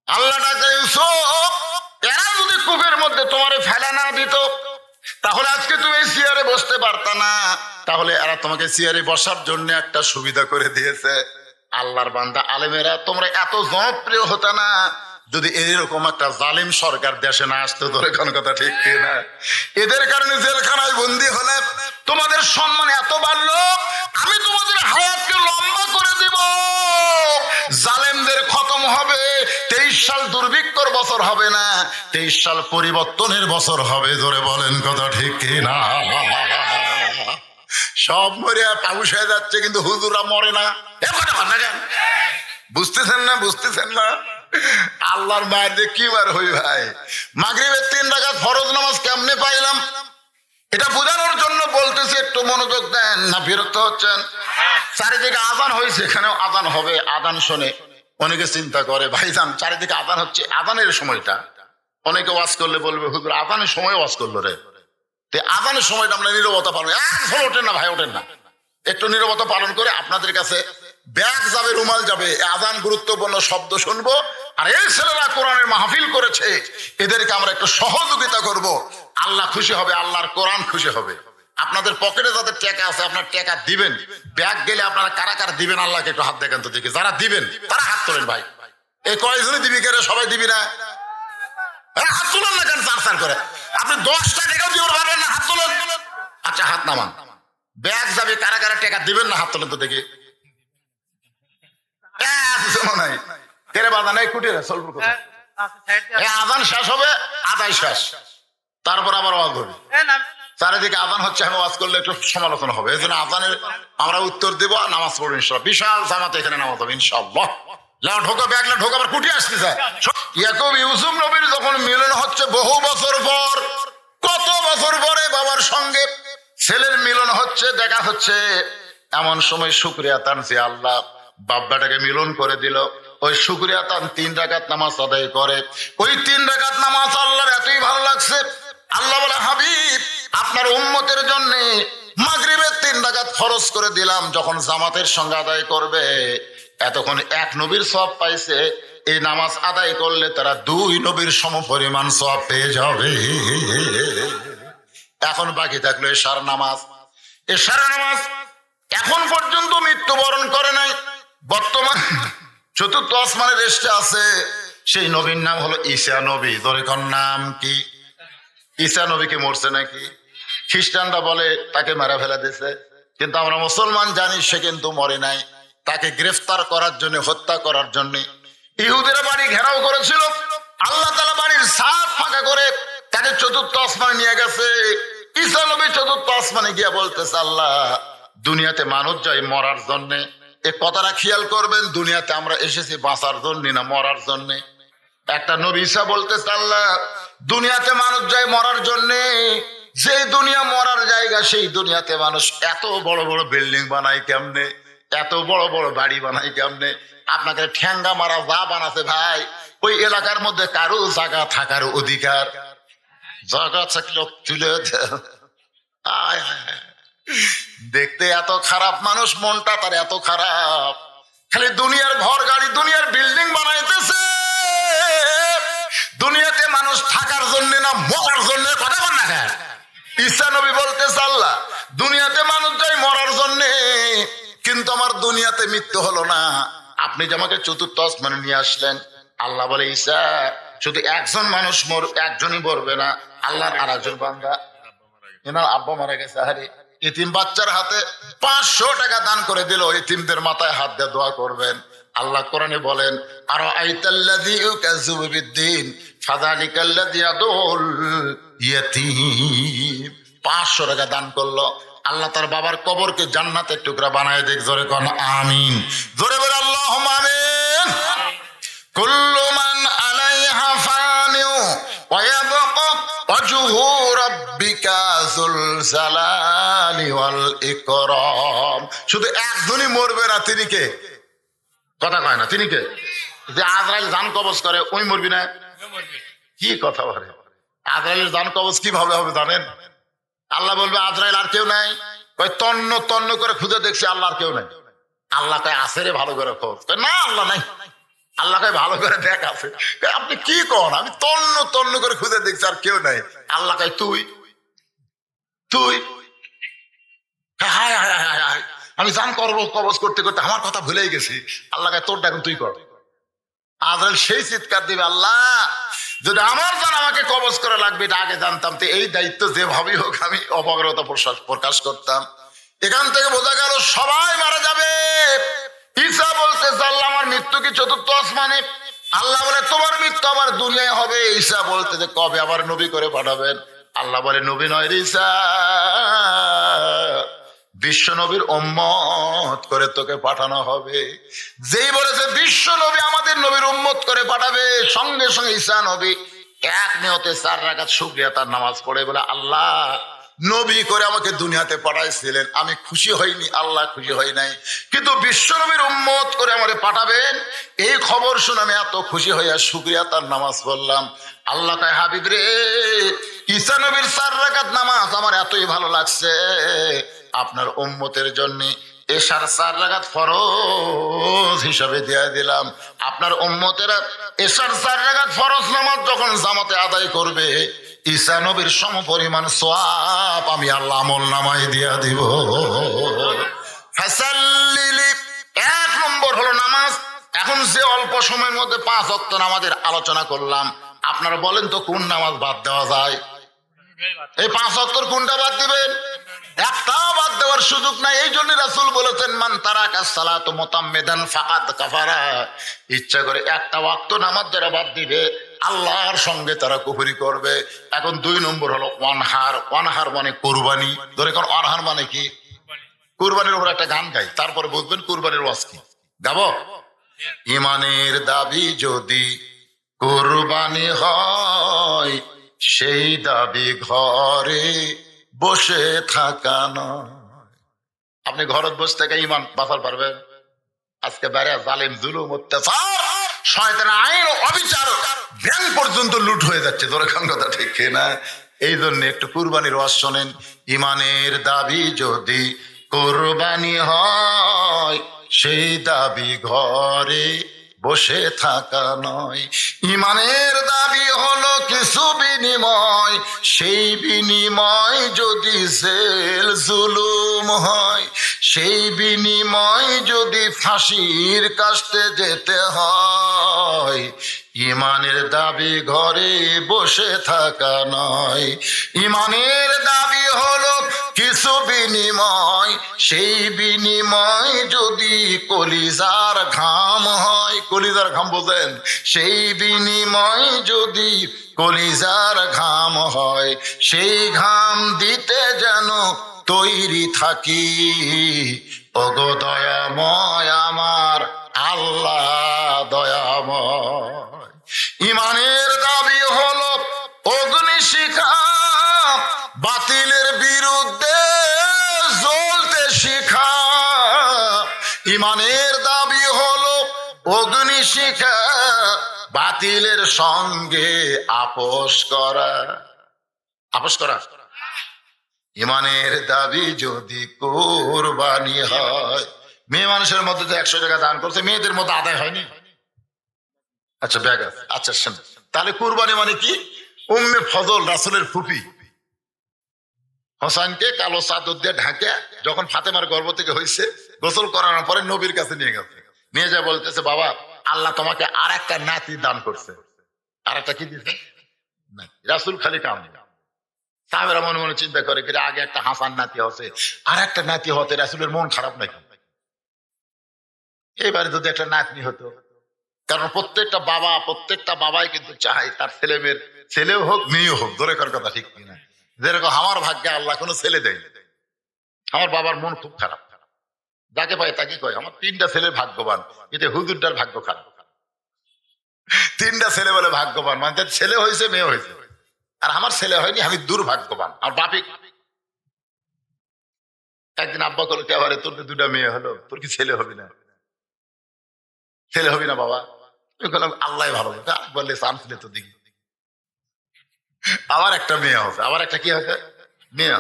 আল্লাহ ডাকে, ইউসুফ এরা যদি কূপের মধ্যে তোমারে ফেলা না দিত, তাহলে আজকে তুমি চেয়ারে বসতে পারতা না। তাহলে এরা তোমাকে চেয়ারে বসার জন্য একটা সুবিধা করে দিয়েছে। আল্লাহর বান্দা আলেমেরা, তোমরা এত জনপ্রিয় হতো না যদি এরকম একটা জালিম সরকার দেশে না আসতো। ধরে কোন কথা ঠিক কিনা? এদের কারণে জেলখানায় বন্দী হলে তোমাদের সম্মান এত বাড়লো, আমি তোমাদের হায়াতকে লম্বা করে দিব। জালেমদের খতম হবে। 23 সাল দুর্ভিক্ষর বছর হবে না, 23 সাল পরিবর্তনের বছর হবে। ধরে বলেন কথা ঠিক কিনা? সব মরে পাউস হয়ে যাচ্ছে, কিন্তু হুজুরা মরে না। বুঝতেছেন না? বুঝতেছেন না? আল্লাহর মায়ের যে কি বার হই ভাই, মাগরিবের 3 রাকাত ফরজ নামাজ কেমনে পাইলাম, এটা বোঝানোর জন্য বলতেছি, একটু মনোযোগ দেন। না বিরক্ত হচ্ছেন? চারিদিকে আজান হয়েছে, এখানেও আজান হবে। আজান শুনে অনেকে চিন্তা করে, ভাইজান চারিদিকে আজান হচ্ছে, আজানের সময়টা অনেকে ওয়াজ করলে বলবে হুজুর আজানের সময় ওয়াজ করলো রে। আজানের সময়টা আমরা নীরবতা পালন, ওঠেন না ভাই, ওঠেন না, একটু নীরবতা পালন করে আপনাদের কাছে ব্যাগ যাবে, রুমাল যাবে, আজান গুরুত্বপূর্ণ শব্দ শুনবো। আর এই ছেলেরা কোরআনের মাহফিল করেছে, এদেরকে আমরা একটু সহযোগিতা করব। আল্লাহ খুশি হবে, আল্লাহর কোরআন খুশি হবে। আপনাদের পকেটে যাদের টাকা আছে, আপনার টাকা দিবেন। ব্যাগ গেলে আপনারা কারা কারা দিবেন আল্লাহকে একটু হাত দেখেন তো দেখি। যারা দিবেন তারা হাত তোলেন ভাই। এই কয়জনই দিবি করে? সবাই দিবি না? হাত তোলেন না কেন? চার করে আপনি 10টা টাকাও দিতে পারবেন না, হাত তোলেন। আচ্ছা হাত নামান। ব্যাগ যাবে, কারা কারা টাকা দিবেন না হাত তোলেন তো দেখি। শোনো নাই কেরে বাধা নাই কুটিরে চলবো কোথায়? এই আজান শেষ হবে, আদায় শেষ, তারপর আবার ওয়াজ হবে। চারিদিকে আজান হচ্ছে, আমি ওয়াজ করলে একটু সমালোচনা হবে, এই জন্য আজানের আমরা উত্তর দেবো, নামাজ পড়বো ইনশাল্লাহ। বিশাল জামাতে এখানে নামাজ হবে ইনশাল্লাহ। ঢোকা ব্যাগলে ঢোকা, আবার কুটি আসতেছে। ইয়াকুব ইউসুফ নবীর যখন মিলন হচ্ছে বহু বছর পর, কত বছর পরে বাবার সঙ্গে ছেলের মিলন হচ্ছে, দেখা হচ্ছে, এমন সময় শুকরিয়া তান যে আল্লাহ বাব্বাটাকে মিলন করে দিল। ওই শুকরিয়া তান 3 রাকাত নামাজ আদায় করে। ওই 3 রাকাত নামাজ আল্লাহর এতই ভালো লাগছে, আল্লাহ বলে হাবিব আপনার উম্মতের জন্য মাগরিবের 3 রাকাত ফরজ করে দিলাম, যখন জামাতের সঙ্গে আদায় করবে এতক্ষণ 1 নবীর সওয়াব পাইছে, এই নামাজ আদায় করলে তারা 2 নবীর সমপরিমাণ সওয়াব পেয়ে যাবে। এখন বাকি থাকলো এশার নামাজ। এশার নামাজ এখন পর্যন্ত মৃত্যুবরণ করে নাই, বর্তমান 4র্থ আসমানের রেস্টে আছে। সেই নবীর নাম হলো ঈসা নবী। দরেকর নাম কি? ঈসা নবীকে মরছে নাকি? খ্রিস্টানরা বলে তাকে মারা ফেলা দিয়েছে, কিন্তু আমরা মুসলমান জানি সে কিন্তু মরে নাই। তাকে গ্রেফতার করার জন্য, হত্যা করার জন্য ইহুদিরা বাড়ি ঘেরাও করেছিল। আল্লাহ তাআলা বাড়ির ছাদ ফাঁকা করে তাকে 4র্থ আসমানে নিয়ে গেছে। ঈসা নবী 4র্থ আসমানে গিয়া বলতেছে, আল্লাহ দুনিয়াতে মানুষ যায় মরার জন্যে, এ কথাটা খেয়াল করবেন, দুনিয়াতে আমরা এসেছি বাঁচার জন্য না মরার জন্য। একটা নবী ঈসা বলতেছে, আল্লাহ দুনিয়াতে মানুষ যায় মরার জন্যে, যে দুনিয়া মরার জায়গা সেই দুনিয়াতে মানুষ এত বড় বড় বিল্ডিং বানায় কেমনে, এত বড় বড় বাড়ি বানায় কেমনে? আপনাকে ঠ্যাঙ্গা মারা যা বানাছে ভাই, ওই এলাকার মধ্যে কারো জায়গা থাকার অধিকার, জায়গা থাকলে তুলে দেখতে এত খারাপ মানুষ, মনটা তার এত খারাপ, খালি দুনিয়ার ঘর গাড়ি দুনিয়ার বিল্ডিং বানাইতেছে। দুনিয়াতে মানুষ থাকার জন্য না মরার জন্য, কথা বল না। ঈসা নবী বলতেছে, আল্লাহ দুনিয়াতে মানুষ যায় মরার জন্যে, কিন্তু আমার দুনিয়াতে মৃত্যু হলো না, আপনি যে আমাকে 4র্থ আসমানে নিয়ে আসলেন। আল্লাহ বলে, ঈসা শুধু একজন মানুষ একজনই মরবে না, আল্লাহর আর একজন বান্দা, এনার আব্বা মারা গেছে, আরে ইতিম বাচ্চার হাতে 500 টাকা দান করে দিল, ইতিমদের মাথায় হাত দিয়ে দোয়া করবেন। আল্লাহ কোরআনে বলেন, আর আইতাল্লাযী ইউকাযযিবু বিদ্দীন ফাযালিকাল্লাযী ইয়াদুল ইয়াতীম। 500 টাকা দান করলো, আল্লাহ তার বাবার কবরকে জান্নাতের টুকরা বানায় দেখ। জোরে কোন আমিন, জোরে বলে আল্লাহুম্মা আমিন। কুল্লু মান আলাইহা ফানিউ ওয়া ইয়াবকা ওয়াজহু রাব্বিকা যুল জালালি ওয়াল ইকরাম। শুধু একজনই মরবে না, তিনি কে? কথা কয় না, তিনি কে? যে আজরাইল জান কবজ করে ওই মরবি না? কি কথা বলে? আজরাইলের জান কবজ কিভাবে হবে জানেন? আল্লাহ বলবে আজরাইল আর কেউ নাই, কয় তন্ন তন্ন করে খুঁজে দেখছি আল্লাহ আর কেউ নাই। আল্লাহ কয় আছে রে, ভালো করে খোঁজ। না আল্লাহ নাই। আল্লাহ কয় ভালো করে দেখ আছে। আপনি কি কন? আমি তন্ন তন্ন করে খুঁজে দেখছি আর কেউ নাই। আল্লাহ কয় তুই তুই হায় হায় হায় হায়, আমি জান করবো কবজ করতে করতে আমার কথা ভুলেই গেছি। আল্লাহ কয় তোরটা এখন তুই কর। আজরাইল সেই চিৎকার দিবে, আল্লাহ যদি আমার জান আমাকে কবজ করা লাগবে এটা আগে জানতাম, তো এই দায়িত্ব যেভাবেই হোক আমি অপারগতা প্রকাশ করতাম। এখান থেকে বোঝা গেল সবাই মারা যাবে। ঈসা বলতে, আল্লাহ আমার মৃত্যু কি 4র্থ আসমানে? আল্লাহ বলে তোমার মৃত্যু আবার দুনিয়ায় হবে। ঈসা বলতে যে কবে আবার নবী করে পাঠাবেন? আল্লাহ বলে নবী নয় রে ঈসা, বিশ্ব নবীর উম্মত করে তোকে পাঠানো হবে। যেই বলেছে বিশ্ব নবী আমাদের নবীর উম্মত করে পাঠাবে, সঙ্গে সঙ্গে ঈসা নবী 1 নিয়তে 4 রাকাত শুকরিয়া তার নামাজ পড়ে বলে, আল্লাহ নবী করে আমাকে দুনিয়াতে পাঠাইছিলেন, আমি খুশি হইনি, আল্লাহ খুশি হই নাই, কিন্তু বিশ্ব নবীর উম্মত করে আমারে পাঠাবেন এই খবর শুনে আমি এত খুশি হইয়া শুকরিয়া তার নামাজ পড়লাম। আল্লাহ কয় হাবিব রে, ঈসা নবীর 4 রাকাত নামাজ আমার এতই ভালো লাগছে, আপনার উম্মতের জন্য এশার 4 রাকাত ফরজ হিসাবে দিয়ে দিলাম। আপনার উম্মতেরা এশার 4 রাকাত ফরজ নামাজ যখন জামাতে আদায় করবে, ঈসা নবীর সমপরিমাণ সওয়াব আমি আল্লাহ আমল নামায় দিয়া দিব। ফাসাল্লিলি 1 নম্বর হলো নামাজ। এখন যে অল্প সময়ের মধ্যে 5 ওয়াক্ত নামাজের আলোচনা করলাম, আপনারা বলেন তো কোন নামাজ বাদ দেওয়া যায়? এই 5 ওয়াক্তর কোনটা বাদ দিবেন? একটা বাদ দেওয়ার সুযোগ নাই। এই জন্য রাসূল বলেছেন, মান তারাকা সালাতু মুতাম্মিদান ফাকাদ কাফারা। ইচ্ছা করে একটা ওয়াক্ত নামাজ যারা বাদ দিবে আল্লাহর সঙ্গে তারা কুফরি করবে। এখন 2 নম্বর হলো ওয়ানহার। ওয়ানহার মানে কুরবানি। ধরে কোন ওয়ানহার মানে কি? কুরবানির উপর একটা গান গাই, তারপর বুঝবেন কুরবানির ওয়াজ কি। গাবো? ইমানের দাবি যদি কুরবানি হয়, সেই দাবি ঘরে বসে থাকা নয়। আপনি ঘরত বসে থেকে ইমান বাঁচার পারবেন? আজকে বাইরে জালিম জুলুম অত্যাচার শয়তানের আইন অবিচার ব্যাংক পর্যন্ত লুট হয়ে যাচ্ছে। ধরে খান কথা ঠিক না? এই জন্য একটু কুরবানির ওয়াজ শোনেন। ইমানের দাবি যদি কুরবানি হয়, সেই দাবি ঘরে বসে থাকা নয়। ইমানের দাবি হলো কিছু বিনিময়, সেই বিনিময় যদি জেল জুলুম হয়, সেই বিনিময় যদি ফাঁসির কাস্তে যেতে হয়, ইমানের দাবি ঘরে বসে থাকা নয়। ইমানের দাবি হলো কিছু বিনিময়, সেই বিনিময় যদি কলিজার ঘাম হয়। কলিজার ঘাম বোঝেন? সেই বিনিময় যদি কলিজার ঘাম হয়, সেই ঘাম দিতে যেন তৈরি থাকি। ওগো দয়াময় আমার আল্লাহ দয়াময়। ইমানের দাবি হলো অগ্নিশিখা, বাতিলের বিরুদ্ধে জ্বলতে শিখা। ইমানের দাবি হলো অগ্নিশিখা, বাতিলের সঙ্গে আপোষ করা। আপোষ করা। ইমানের দাবি যদি কুরবানি হয়। মেয়ে মানুষের মধ্যে যে 100 টাকা দান করছে, মেয়েদের মধ্যে আদায় হয়নি? আচ্ছা ব্যাগ আছে। আচ্ছা তাহলে কুরবানি মানে কি? উম্মে ফজল রাসূলের ফুফি হোসেনকে কালো চাদর দিয়ে ঢাকে যখন ফাতেমার গর্ভ থেকে হয়েছে, গোসল করানোর পরে নবীর কাছে নিয়ে গেছে। নিয়ে যা বলতেছে, বাবা আল্লাহ তোমাকে আর একটা নাতি দান করছে। আর একটা কি দিয়েছে? রাসূল খালি কাম। সাহাবেরা মনে মনে চিন্তা করে, আগে একটা হাসান নাতি হচ্ছে, আর একটা নাতি হতে রাসূলের মন খারাপ নাকি? এবারে যদি একটা নাতনি হতো, কারণ প্রত্যেকটা বাবাই কিন্তু চায় তার ছেলে মেয়ের, ছেলেও হোক মেয়েও হোক, ধরে কার কথা ঠিক কিনা? যেরকম আমার ভাগ্যে আল্লাহ কোনো ছেলে দেয়নি। আমার বাবার মন খুব খারাপ, যাকে পায় তাকে কয় আমার 3টা ছেলে ভাগ্যবান, কিন্তু হুজুরটার ভাগ্য খারাপ। 3টা ছেলে বলে ভাগ্যবান, মানে ছেলে হয়েছে মেয়ে হয়েছে, আর আমার ছেলে হয়নি, আমি দুর্ভাগ্যবান। আমার বাপে একদিন আব্বা করলো, এবারে তোর 2টা মেয়ে হলো, তোর কি ছেলে হবে না? ছেলে হবি না বাবা? আল্লাহ ভালো বললে চান্স দিলে তো দেখি। আবার একটা মেয়ে হচ্ছে, আবার একটা কি হয়েছে? মেয়ে।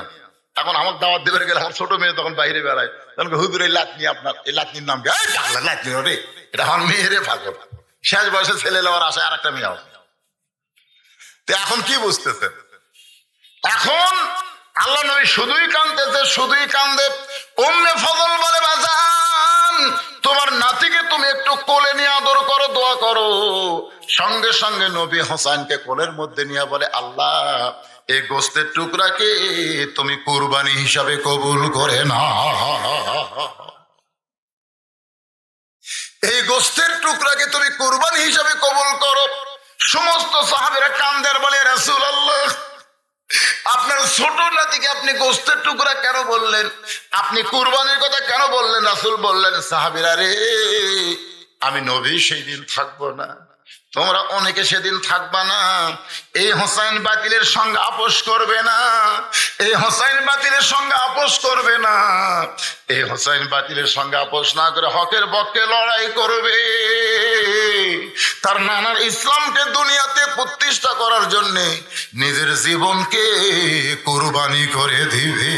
এখন আমার দাওয়াত দেবে গেলে আমার ছোট মেয়ে তখন বাইরে বেড়ায়, তখন হুজুর এই লাতনি, আপনার এই লাতনির নাম কি? লাতনি রে, এটা আমার মেয়েরে ভাগ্য। শেষ বয়সে ছেলে নেওয়ার আশায় আর একটা মেয়ে হবে। তো এখন কি বুঝতেছে? এখন আল্লাহ নবী শুধুই কাঁদতেছে, শুধুই কান্দে। উম্মে ফজল বলে, বাজান তোমার নাতিকে তুমি একটু কোলে নিয়ে আদর করো, দোয়া করো। সঙ্গে সঙ্গে নবী হোসেনকে কোলের মধ্যে নিয়ে বলে, আল্লাহ এই গোস্তের টুকরাকে তুমি কুরবানি হিসাবে কবুল করে না। এই গোস্তের টুকরাকে তুমি কুরবানি হিসাবে কবুল করো। সমস্ত সাহাবীরা কান্দের বলে, রাসূলুল্লাহ আপনার ছোট নাতিকে আপনি গোস্তের টুকরা কেন বললেন? আপনি কুরবানির কথা কেন বললেন? রাসূল বললেন, সাহাবীরা রে, আমি নবী সেই দিন থাকবো না, তোমরা অনেকে সেদিন থাকবা না। এই হোসেন বাতিলের সঙ্গে আপোষ করবে না, এই হোসেন বাতিলের সঙ্গে আপোষ করবে না। এই হোসেন বাতিলের সঙ্গে আপোষ না করে হকের পক্ষে লড়াই করবে। তার নানার ইসলামকে দুনিয়াতে প্রতিষ্ঠা করার জন্য নিজের জীবনকে কুরবানি করে দিবে।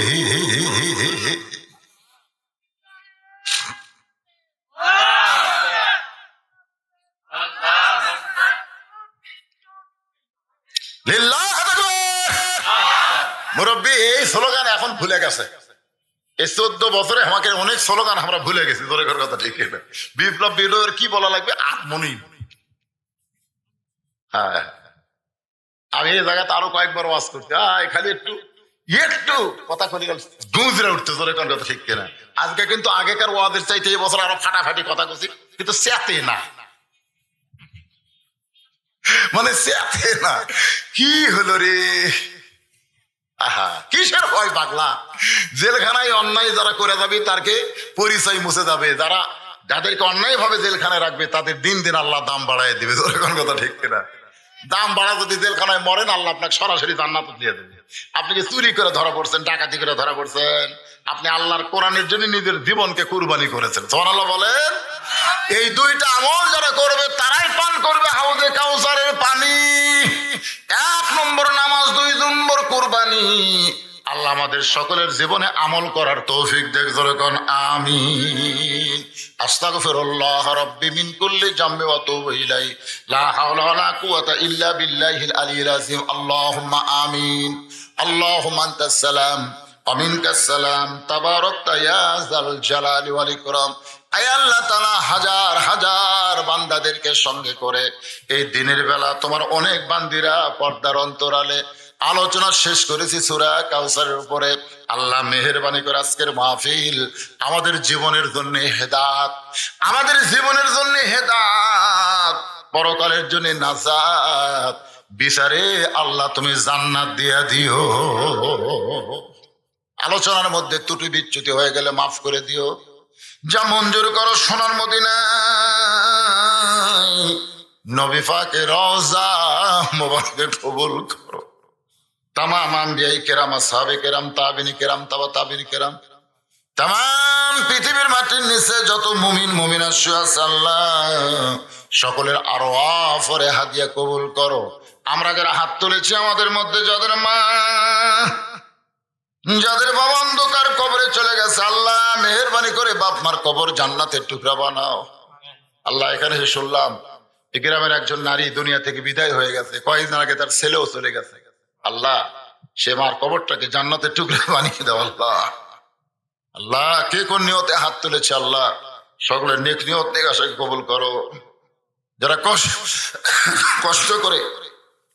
মুরব্বী এই স্লোগান এখন ভুলে গেছে। এই 14 বছরে আমাকে অনেক স্লোগান আমরা ভুলে গেছি। ধরে কথা ঠিক না? বিপ্লব বিপ্লবের কি বলা লাগবে? আত্মনি। হ্যাঁ, আমি এই জায়গাতে আরো কয়েকবার ওয়াজ করছি, খালি একটু একটু কথা কলি গেল গুঁজরে উঠতে তোর কোন কথা ঠিক কিনা। আজকে কিন্তু আগেকার ওয়াদের চাইতে এই বছর আরো ফাটাফাটি কথা কছি, কিন্তু চেতে না, মানে চেতে না। কি হলো রে, আহা কিসের হয় পাগলা? জেলখানায় অন্যায় যারা করে যাবে তারকে পরিচয় মুছে যাবে, যারা যাদেরকে অন্যায় ভাবে জেলখানায় রাখবে তাদের দিন দিন আল্লাহ দাম বাড়ায় দিবে। তোর কোন কথা ঠিক কিনা। দাম বাড়া যদি জেলখানায় মরেন আল্লাহ আপনাকে সরাসরি জান্নাত দিয়ে দেবে। আপনি কি চুরি করে ধরা পড়ছেন, ডাকাতি করে ধরা পড়ছেন, আপনি আল্লাহর কোরআনের জন্য নিজের জীবনকে কুরবানি করেছেন। সুবহানাল্লাহ বলেন। এই দুইটা আমল যারা করবে তারাই পান করবে হাউজে কাউসারের পানি। 1 নম্বর নামাজ, 2 নম্বর কুরবানি। আল্লাহ আমাদের সকলের জীবনে আমল করার তৌফিক দেখ, জোরে কোন আমিন। আস্তাগফিরুল্লাহ রাব্বি মিন কুল্লি জামবি ওয়া আতুবু ইলাইহি লা হাওলা ওয়ালা কুওয়াতা ইল্লা বিল্লাহিল আলিয়্যিল আযীম। আল্লাহুম্মা আমিন। আল্লাহুম্মা আনতাস সালাম ওয়া মিনকাস সালাম তাবারাকতা ইয়া যাল জালালি ওয়াল ইকরাম। আয় আল্লাহ তাআলা, হাজার হাজার বান্দাদেরকে সঙ্গে করে এই দিনের বেলা তোমার অনেক বান্দিরা পর্দার অন্তরালে আলোচনা শেষ করেছি সূরা কাউসারের উপরে। আল্লাহ মেহেরবানি করে আজকের মাহফিল আমাদের জীবনের জন্য হেদায়েত, আমাদের জীবনের জন্য হেদায়েত, পরকালের জন্য নাজাত, বিচারে আল্লাহ তুমি জান্নাত দিয়া দিও। আলোচনার মধ্যে ত্রুটি বিচ্যুতি হয়ে গেলে মাফ করে দিও। যা মঞ্জুর করো সোনার মদিনায় নবী পাকের রওজা মোবারকে কবুল করো। তামাম আম্বিয়ায়ে কেরাম, আসহাবে কেরাম, তাবিঈন কেরাম, তাবা তাবিঈন কেরাম, তামাম পৃথিবীর মাটির নিচে যত মুমিন মুমিনাত শুয়ে আছে আল্লাহ সকলের আরওয়াহ পরে হাদিয়া কবুল করো। আমরা যারা হাত তুলেছি আমাদের মধ্যে যাদের মা, যাদের বাবা অন্ধকার কবরে চলে গেছে, আল্লাহ মেহেরবানি করে বাপ মার কবর জান্নাতের টুকরা বানাও। আল্লাহ এখানে এসে শুনলাম এই গ্রামের একজন নারী দুনিয়া থেকে বিদায় হয়ে গেছে, কয়েকদিন আগে তার ছেলেও চলে গেছে। আল্লাহ সে মার কবরটাকে জান্নাতের টুকরা বানিয়ে দাও। আল্লাহ আল্লাহ কে কোন নিয়তে হাত তুলেছে আল্লাহ সকলের নেক নিয়ত নেক আশাকে কবুল করো। যারা কষ্ট করে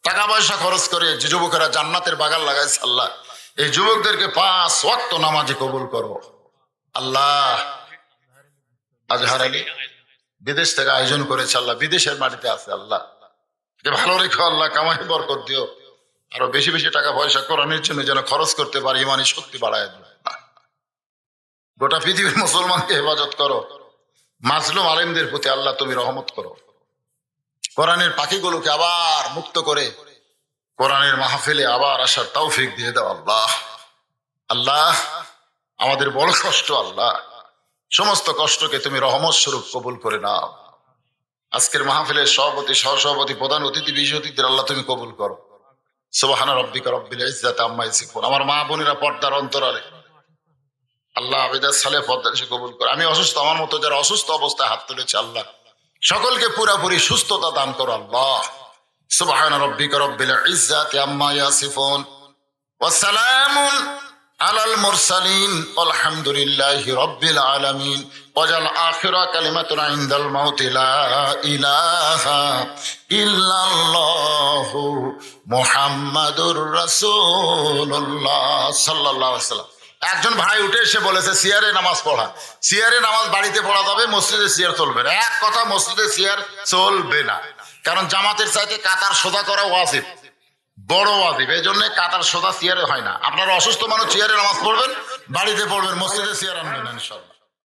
টাকা পয়সা খরচ করে যে যুবকেরা জান্নাতের বাগান লাগাইছে আল্লাহ এই যুবকদেরকে 5 ওয়াক্ত নামাজি কবুল করো। আল্লাহ আজহার আলী বিদেশ থেকে আয়োজন করেছে আল্লাহ, বিদেশের মাটিতে আছে আল্লাহ, ভালো রেখো আল্লাহ, কামাই বরকত দিও, আরো বেশি বেশি টাকা পয়সা কোরআনের জন্য যেন খরচ করতে পারি, ইমানি শক্তি বাড়ায় দিও। গোটা পৃথিবীর মুসলমানকে হেফাজত করো। মাজলুম আলেমদের প্রতি আল্লাহ তুমি রহমত করো। কোরআনের পাখিগুলোকে আবার মুক্ত করে কোরআনের মাহফিলে আবার আসার তৌফিক দিয়ে দাও আল্লাহ। আল্লাহ আমাদের বড় কষ্ট আল্লাহ, সমস্ত কষ্টকে তুমি রহমত স্বরূপ কবুল করে নাও। আজকের মাহফিলের সভাপতি, সহসভাপতি, প্রধান অতিথি, বিশেষ অতিথিদের আল্লাহ তুমি কবুল করো। সুবহানা রাব্বিকা রাব্বিল ইজ্জাতি আম্মা ইয়াসিফুন। আমার মা বোনেরা পর্দার অন্তরালে আল্লাহ আবেদা সালেহ পর্দা সে কবুল করো। আমি অসুস্থ, আমার মতো যারা অসুস্থ অবস্থায় হাত তুলেছে আল্লাহ সকলকে পুরাপুরি সুস্থতা দান করো আল্লাহ। সুবহানা রাব্বিকা রাব্বিল ইজ্জাতি আম্মা ইয়াসিফুন ওয়া সালামুন আলাল মুরসালিন আলহামদুলিল্লাহি রাব্বিল আলামিন। ওয়াজাল আখিরা কালিমাতুনা ইনদাল মাউতি লা ইলাহা ইল্লাল্লাহু মুহাম্মাদুর রাসূলুল্লাহ সাল্লাল্লাহু আলাইহি ওয়াসাল্লাম। একজন ভাই উঠে এসে বলেছে সিয়ারে নামাজ পড়া, সিয়ারে নামাজ বাড়িতে পড়া যাবে, মসজিদে সিয়ার চলবে না। এক কথা, মসজিদে সিয়ার চলবে না, কারণ জামাতের চাইতে কাতার সোজা করা ওয়াজিব, বড় ওয়াজিব। এই জন্য কাতার সোজা সিয়ারে হয় না। আপনারা অসুস্থ মানুষ চেয়ারে নামাজ পড়বেন, বাড়িতে পড়বেন, মসজিদে সিয়ার আনবেন ইনশাআল্লাহ।